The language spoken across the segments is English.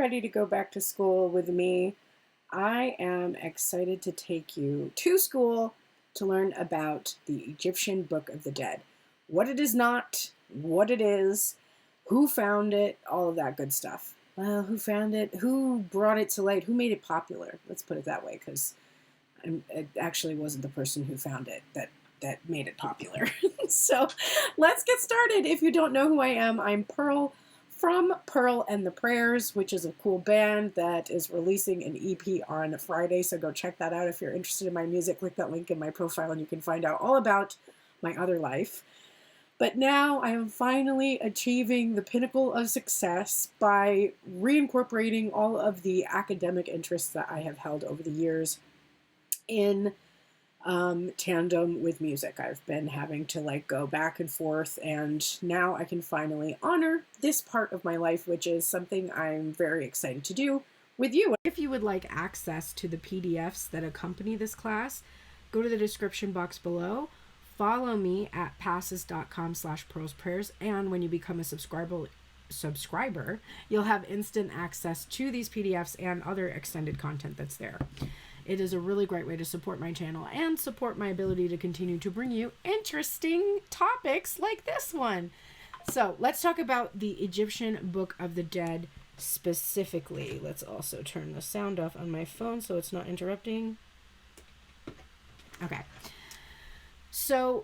ready to go back to school with me, I am excited to take you to school to learn about the Egyptian Book of the Dead. What it is not, what it is, who found it, all of that good stuff. Well, who found it, who brought it to light, who made it popular. Let's put it that way, because it actually wasn't the person who found it that made it popular. So let's get started. If you don't know who I am, I'm Pearl from Pearl and the Prayers, which is a cool band that is releasing an EP on Friday. So go check that out if you're interested in my music. Click that link in my profile and you can find out all about my other life. But now I am finally achieving the pinnacle of success by reincorporating all of the academic interests that I have held over the years in tandem with music. I've been having to go back and forth, and now I can finally honor this part of my life, which is something I'm very excited to do with you. If you would like access to the PDFs that accompany this class, go to the description box below. Follow me at passes.com/pearlsprayers, and when you become a subscriber, you'll have instant access to these PDFs and other extended content that's there. It is a really great way to support my channel and support my ability to continue to bring you interesting topics like this one. So let's talk about the Egyptian Book of the Dead specifically. Let's also turn the sound off on my phone so it's not interrupting. Okay. So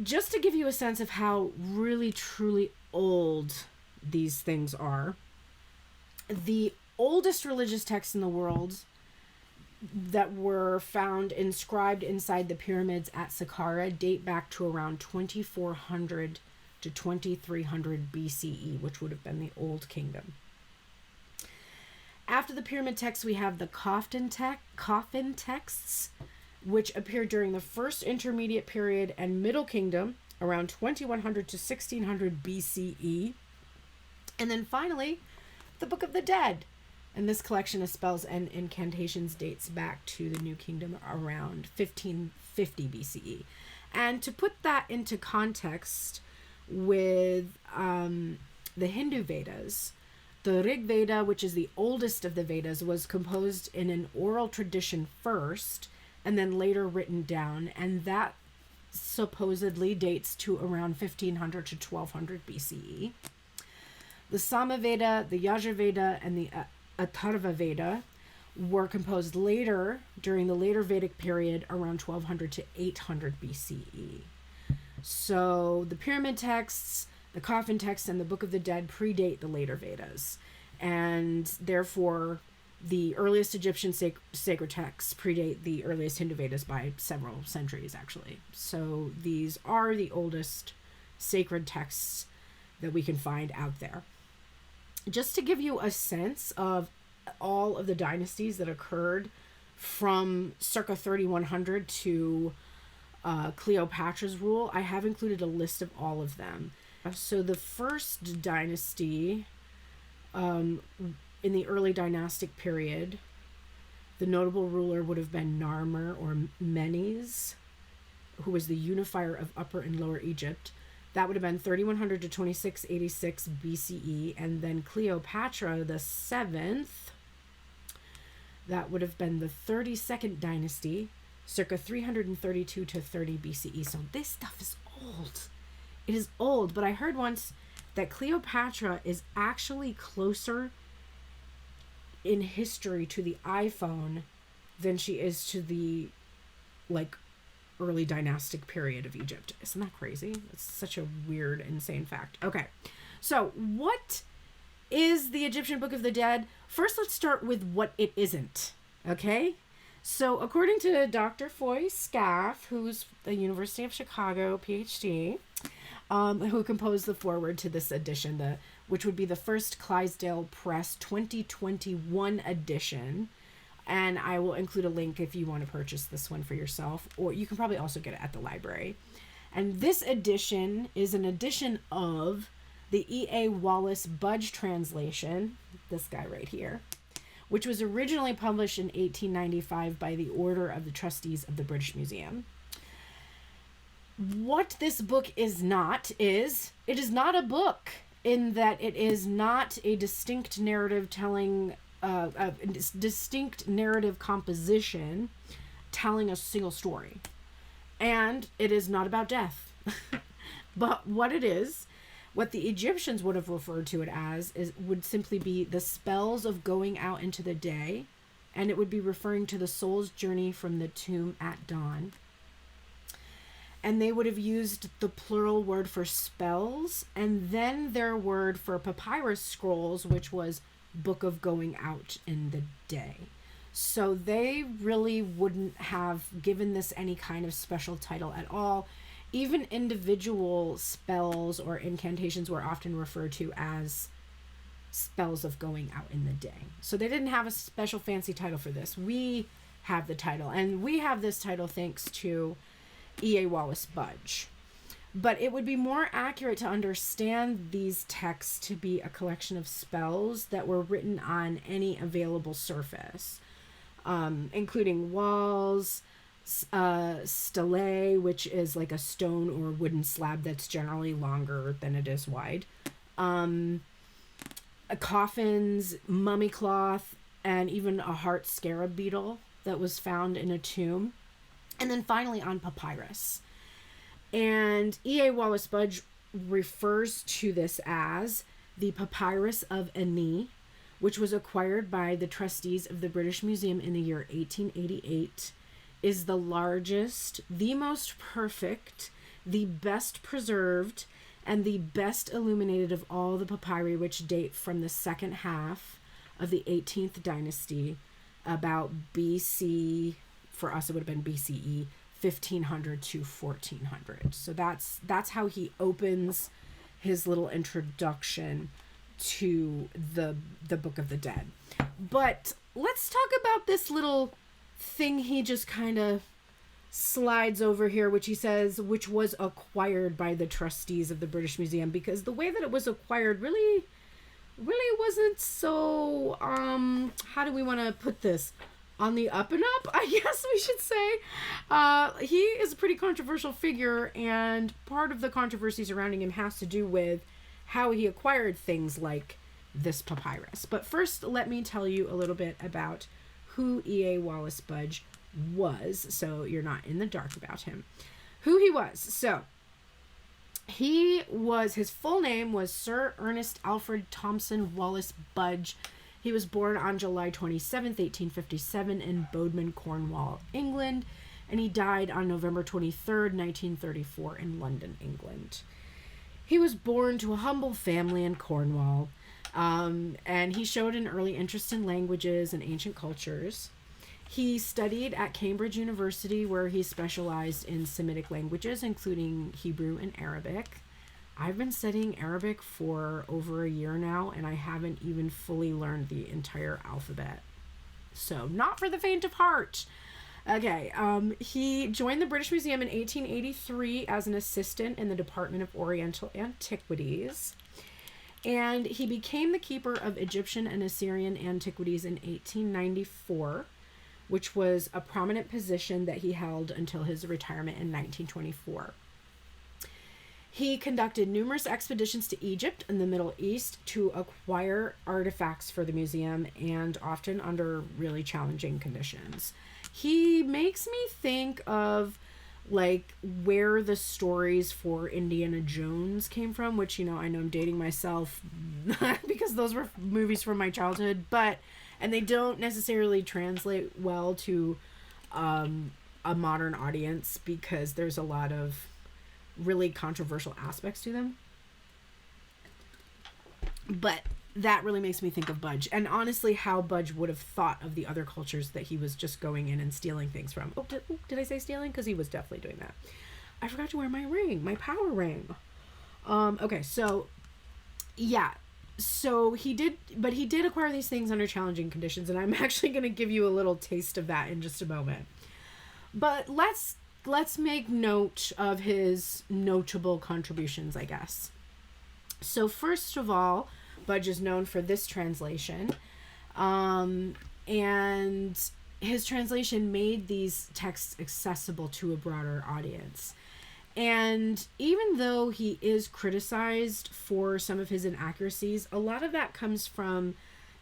just to give you a sense of how really, truly old these things are, the oldest religious texts in the world that were found inscribed inside the pyramids at Saqqara date back to around 2400 to 2300 BCE, which would have been the Old Kingdom. After the pyramid texts, we have the coffin texts, which appeared during the first intermediate period and Middle Kingdom, around 2100 to 1600 BCE. And then finally, the Book of the Dead. And this collection of spells and incantations dates back to the New Kingdom around 1550 BCE. And to put that into context with the Hindu Vedas, the Rig Veda, which is the oldest of the Vedas, was composed in an oral tradition first and then later written down. And that supposedly dates to around 1500 to 1200 BCE. The Sama Veda, the Yajur Veda, and the Atharva Veda were composed later, during the later Vedic period, around 1200 to 800 BCE. So the pyramid texts, the coffin texts, and the Book of the Dead predate the later Vedas. And therefore, the earliest Egyptian sacred texts predate the earliest Hindu Vedas by several centuries, actually. So these are the oldest sacred texts that we can find out there. Just to give you a sense of all of the dynasties that occurred from circa 3100 to Cleopatra's rule, I have included a list of all of them. So the first dynasty, in the early dynastic period, the notable ruler would have been Narmer or Menes, who was the unifier of Upper and Lower Egypt. That would have been 3100 to 2686 BCE. And then Cleopatra the 7th, that would have been the 32nd dynasty, circa 332 to 30 BCE. So this stuff is old. It is old, but I heard once that Cleopatra is actually closer in history to the iPhone than she is to the early dynastic period of Egypt. Isn't that crazy? It's such a weird, insane fact. Okay, so what is the Egyptian Book of the Dead? First, let's start with what it isn't, okay? So according to Dr. Foy Scaff, who's the University of Chicago PhD, who composed the foreword to this edition, which would be the first Clydesdale Press 2021 edition. And I will include a link if you want to purchase this one for yourself, or you can probably also get it at the library. And this edition is an edition of the EA Wallis Budge translation, this guy right here, which was originally published in 1895 by the Order of the Trustees of the British Museum. What this book is not is, it is not a book. in that it is not a distinct narrative telling a distinct narrative composition telling a single story, and it is not about death. But what it is, what the Egyptians would have referred to it as, would simply be the spells of going out into the day, and it would be referring to the soul's journey from the tomb at dawn. And they would have used the plural word for spells, and then their word for papyrus scrolls, which was book of going out in the day. So they really wouldn't have given this any kind of special title at all. Even individual spells or incantations were often referred to as spells of going out in the day. So they didn't have a special fancy title for this. We have the title, and we have this title thanks to EA Wallis Budge. But it would be more accurate to understand these texts to be a collection of spells that were written on any available surface, including walls, stelae, which is like a stone or wooden slab that's generally longer than it is wide, coffins, mummy cloth, and even a heart scarab beetle that was found in a tomb, and then finally on papyrus. And E.A. Wallis Budge refers to this as the Papyrus of Ani, which was acquired by the trustees of the British Museum in the year 1888, is the largest, the most perfect, the best preserved, and the best illuminated of all the papyri, which date from the second half of the 18th dynasty, about BC, for us it would have been BCE, 1500 to 1400. So that's how he opens his little introduction to the Book of the Dead. But let's talk about this little thing he just kind of slides over here, which he says, which was acquired by the trustees of the British Museum, because the way that it was acquired really wasn't so, how do we want to put this? On the up and up, I guess we should say. He is a pretty controversial figure, and part of the controversy surrounding him has to do with how he acquired things like this papyrus. But first, let me tell you a little bit about who E.A. Wallis Budge was, so you're not in the dark about him. Who he was. So, his full name was Sir Ernest Alfred Thompson Wallis Budge. He was born on July 27th, 1857 in Bodmin, Cornwall, England, and he died on November 23rd, 1934 in London, England. He was born to a humble family in Cornwall, and he showed an early interest in languages and ancient cultures. He studied at Cambridge University, where he specialized in Semitic languages, including Hebrew and Arabic. I've been studying Arabic for over a year now, and I haven't even fully learned the entire alphabet. So, not for the faint of heart. Okay, he joined the British Museum in 1883 as an assistant in the Department of Oriental Antiquities. And he became the keeper of Egyptian and Assyrian Antiquities in 1894, which was a prominent position that he held until his retirement in 1924. He conducted numerous expeditions to Egypt and the Middle East to acquire artifacts for the museum, and often under really challenging conditions. He makes me think of like where the stories for Indiana Jones came from, which, I know I'm dating myself because those were movies from my childhood, and they don't necessarily translate well to a modern audience because there's a lot of really controversial aspects to them. But that really makes me think of Budge, and honestly how Budge would have thought of the other cultures that he was just going in and stealing things from. Did I say stealing? Because he was definitely doing that. I forgot to wear my ring, my power ring. Okay, so yeah, so he did acquire these things under challenging conditions, and I'm actually going to give you a little taste of that in just a moment. But let's make note of his notable contributions, I guess. So first of all, Budge is known for this translation, and his translation made these texts accessible to a broader audience. And even though he is criticized for some of his inaccuracies, a lot of that comes from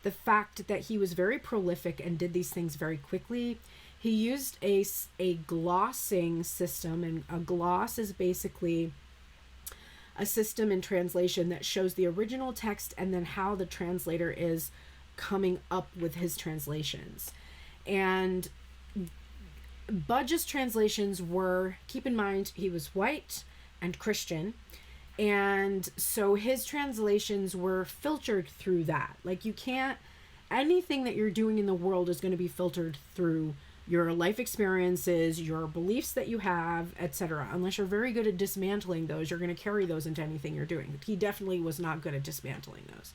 the fact that he was very prolific and did these things very quickly. He used a glossing system, and a gloss is basically a system in translation that shows the original text and then how the translator is coming up with his translations. And Budge's translations were, keep in mind, he was white and Christian, and so his translations were filtered through that. Like, you can't, anything that you're doing in the world is going to be filtered through your life experiences, your beliefs that you have, etc. Unless you're very good at dismantling those, you're going to carry those into anything you're doing. He definitely was not good at dismantling those.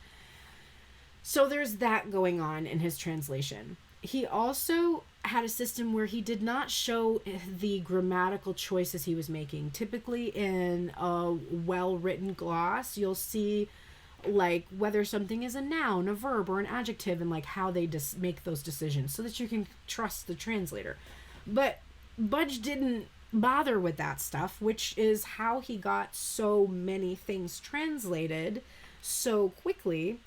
So there's that going on in his translation. He also had a system where he did not show the grammatical choices he was making. Typically in a well-written gloss, you'll see like whether something is a noun, a verb, or an adjective, and like how they make those decisions so that you can trust the translator. But Budge didn't bother with that stuff, which is how he got so many things translated so quickly.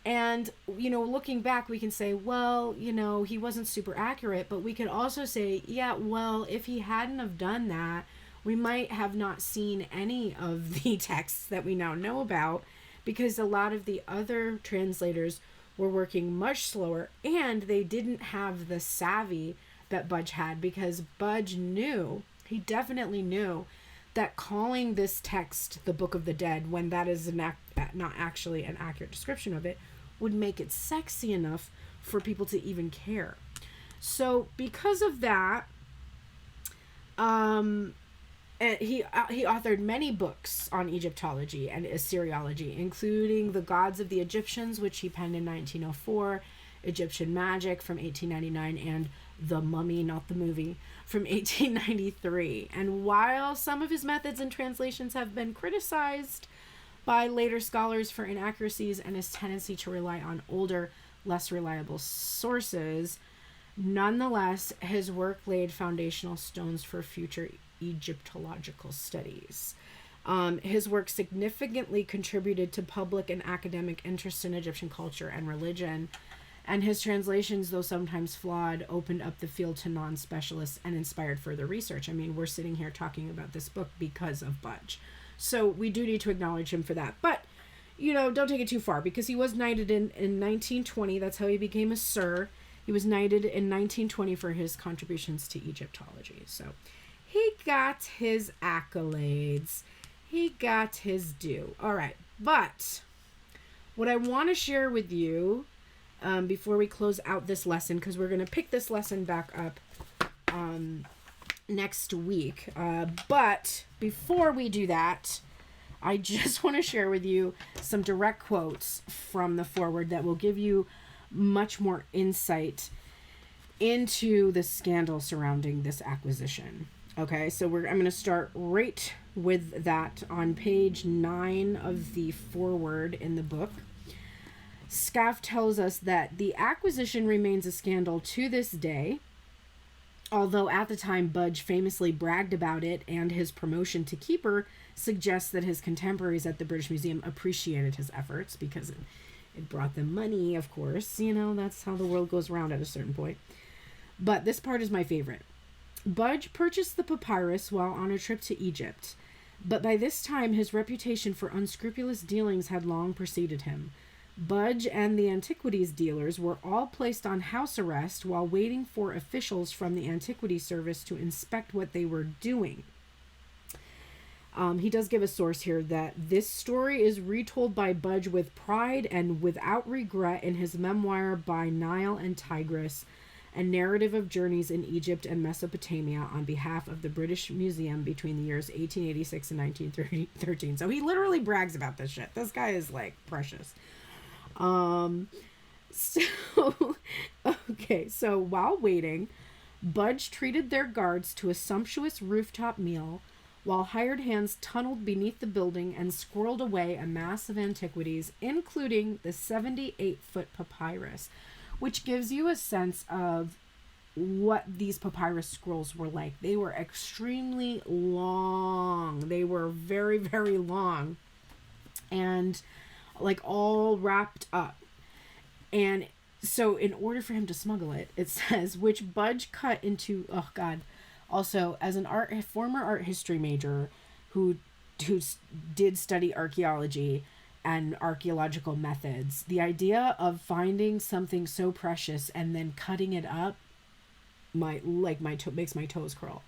And, you know, looking back, we can say, well, you know, he wasn't super accurate, but we could also say, yeah, well, if he hadn't have done that, we might have not seen any of the texts that we now know about, because a lot of the other translators were working much slower, and they didn't have the savvy that Budge had, because Budge knew, he definitely knew, that calling this text the Book of the Dead, when that is not actually an accurate description of it, would make it sexy enough for people to even care. So because of that, he authored many books on Egyptology and Assyriology, including The Gods of the Egyptians, which he penned in 1904, Egyptian Magic from 1899, and The Mummy, not the movie, from 1893. And while some of his methods and translations have been criticized by later scholars for inaccuracies and his tendency to rely on older, less reliable sources, nonetheless, his work laid foundational stones for future Egyptological studies. His work significantly contributed to public and academic interest in Egyptian culture and religion, and his translations, though sometimes flawed, opened up the field to non-specialists and inspired further research. I mean, we're sitting here talking about this book because of Budge. So we do need to acknowledge him for that. But, you know, don't take it too far, because he was knighted in 1920. That's how he became a Sir. He was knighted in 1920 for his contributions to Egyptology. So he got his accolades. He got his due. All right. But what I want to share with you before we close out this lesson, because we're going to pick this lesson back up next week. But before we do that, I just want to share with you some direct quotes from the foreword that will give you much more insight into the scandal surrounding this acquisition. Okay, so I'm going to start right with that on page 9 of the foreword in the book. Scaff tells us that the acquisition remains a scandal to this day, although at the time Budge famously bragged about it, and his promotion to keeper suggests that his contemporaries at the British Museum appreciated his efforts because it brought them money, of course. You know, that's how the world goes around at a certain point. But this part is my favorite. Budge purchased the papyrus while on a trip to Egypt, but by this time his reputation for unscrupulous dealings had long preceded him. Budge and the antiquities dealers were all placed on house arrest while waiting for officials from the Antiquities Service to inspect what they were doing. He does give a source here that this story is retold by Budge with pride and without regret in his memoir By Nile and Tigris, a narrative of journeys in Egypt and Mesopotamia on behalf of the British Museum between the years 1886 and 1913. So he literally brags about this shit. This guy is like precious. So while waiting, Budge treated their guards to a sumptuous rooftop meal while hired hands tunneled beneath the building and squirreled away a mass of antiquities, including the 78-foot papyrus, which gives you a sense of what these papyrus scrolls were like. They were extremely long. They were very, very long. And like all wrapped up. And so in order for him to smuggle it, it says, which Budge cut into, oh God, also as an former art history major who did study archaeology and archaeological methods, the idea of finding something so precious and then cutting it up makes my toes curl.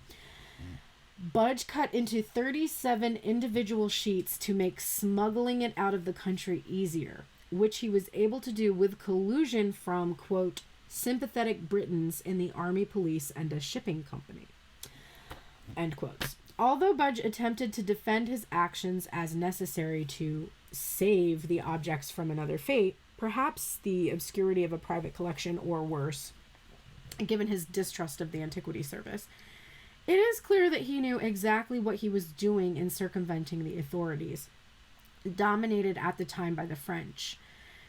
Budge cut into 37 individual sheets to make smuggling it out of the country easier, which he was able to do with collusion from, quote, sympathetic Britons in the army, police, and a shipping company, end quotes. Although Budge attempted to defend his actions as necessary to save the objects from another fate, perhaps the obscurity of a private collection or worse, given his distrust of the antiquity service, it is clear that he knew exactly what he was doing in circumventing the authorities, dominated at the time by the French.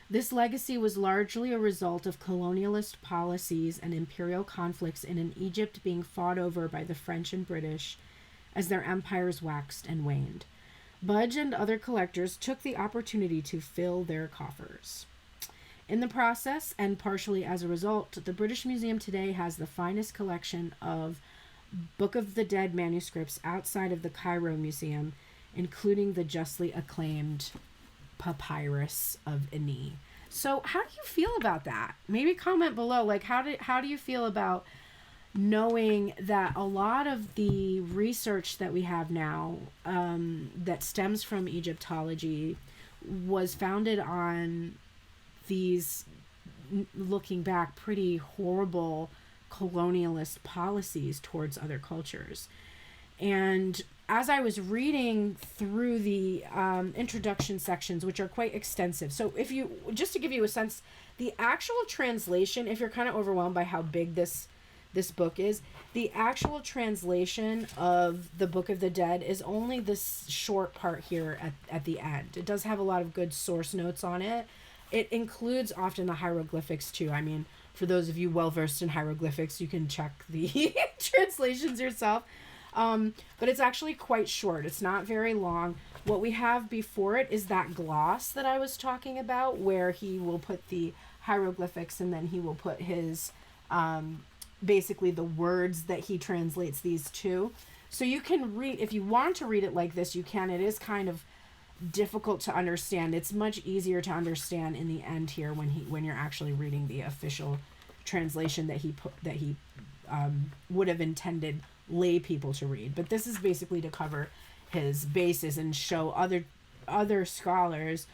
This legacy was largely a result of colonialist policies and imperial conflicts in an Egypt being fought over by the French and British as their empires waxed and waned. Budge and other collectors took the opportunity to fill their coffers. In the process, and partially as a result, the British Museum today has the finest collection of Book of the Dead manuscripts outside of the Cairo Museum, including the justly acclaimed Papyrus of Ani. So how do you feel about that? Maybe comment below. Like, how do you feel about knowing that a lot of the research that we have now that stems from Egyptology was founded on these, looking back, pretty horrible colonialist policies towards other cultures? And as I was reading through the introduction sections, which are quite extensive, so if you, just to give you a sense, the actual translation, if you're kind of overwhelmed by how big this book is, the actual translation of the Book of the Dead is only this short part here at the end. It does have a lot of good source notes on it. It includes often the hieroglyphics too. I mean, for those of you well versed in hieroglyphics, you can check the translations yourself. But it's actually quite short. It's not very long. What we have before it is that gloss that I was talking about, where he will put the hieroglyphics and then he will put his, basically the words that he translates these to. So you can read, if you want to read it like this, you can. It is kind of difficult to understand. It's much easier to understand in the end here when you're actually reading the official translation that he would have intended lay people to read. But this is basically to cover his bases and show other scholars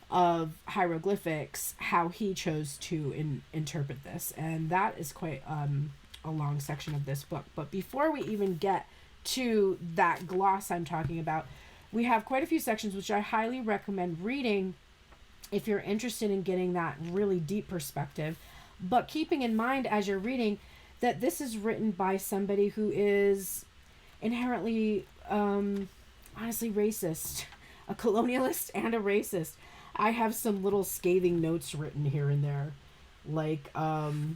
of hieroglyphics how he chose to interpret this. And that is quite a long section of this book. But before we even get to that gloss I'm talking about, we have quite a few sections which I highly recommend reading if you're interested in getting that really deep perspective. But keeping in mind as you're reading that this is written by somebody who is inherently, honestly, racist, a colonialist and a racist. I have some little scathing notes written here and there, like, I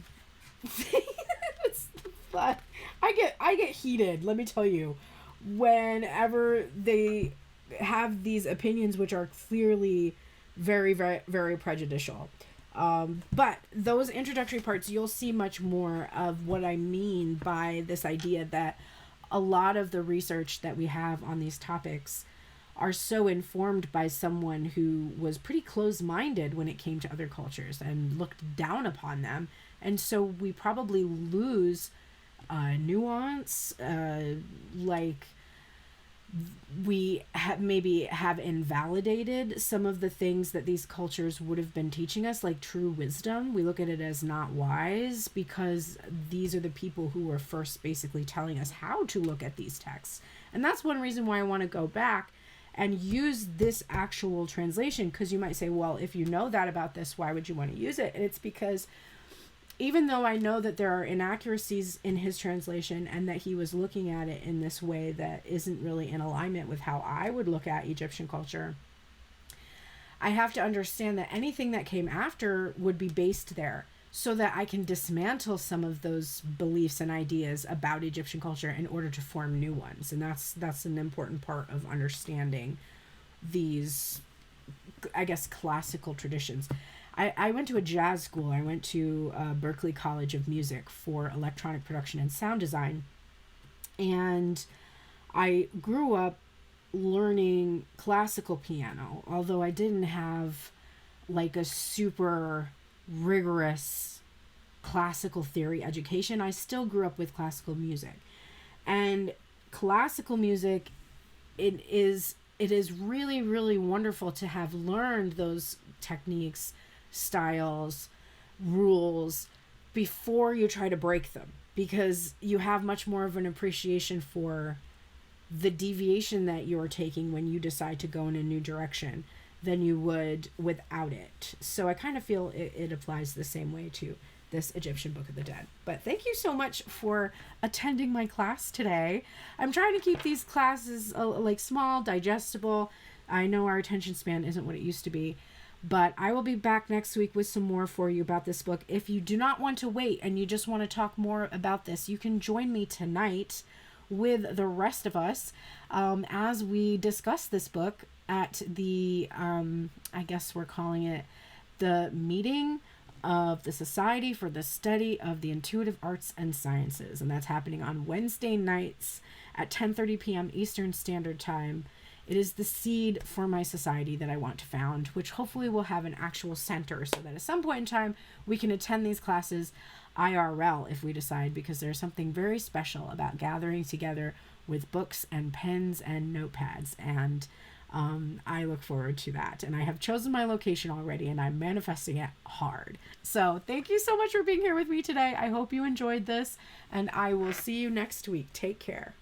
get heated, let me tell you, whenever they have these opinions which are clearly very, very, very prejudicial. But those introductory parts, you'll see much more of what I mean by this idea that a lot of the research that we have on these topics are so informed by someone who was pretty closed-minded when it came to other cultures and looked down upon them. And so we probably lose nuance, like we maybe have invalidated some of the things that these cultures would have been teaching us, like true wisdom. We look at it as not wise because these are the people who were first basically telling us how to look at these texts. And that's one reason why I want to go back and use this actual translation, because you might say, well, if you know that about this, why would you want to use it? And it's because even though I know that there are inaccuracies in his translation and that he was looking at it in this way that isn't really in alignment with how I would look at Egyptian culture, I have to understand that anything that came after would be based there. so that I can dismantle some of those beliefs and ideas about Egyptian culture in order to form new ones. And that's an important part of understanding these, I guess, classical traditions. I went to a jazz school. I went to Berklee College of Music for electronic production and sound design. And I grew up learning classical piano, although I didn't have like a super rigorous classical theory education. I still grew up with classical music. And classical music, it is really, really wonderful to have learned those techniques, styles, rules before you try to break them, because you have much more of an appreciation for the deviation that you're taking when you decide to go in a new direction than you would without it. So I kind of feel it applies the same way to this Egyptian Book of the Dead. But thank you so much for attending my class today. I'm trying to keep these classes like small, digestible. I know our attention span isn't what it used to be, but I will be back next week with some more for you about this book. If you do not want to wait and you just want to talk more about this, you can join me tonight with the rest of us as we discuss this book at the, I guess we're calling it the meeting of the Society for the Study of the Intuitive Arts and Sciences. And that's happening on Wednesday nights at 10:30 p.m. Eastern Standard Time. It is the seed for my society that I want to found, which hopefully will have an actual center so that at some point in time we can attend these classes IRL if we decide, because there's something very special about gathering together with books and pens and notepads. And I look forward to that. And I have chosen my location already, and I'm manifesting it hard. So thank you so much for being here with me today. I hope you enjoyed this, and I will see you next week. Take care.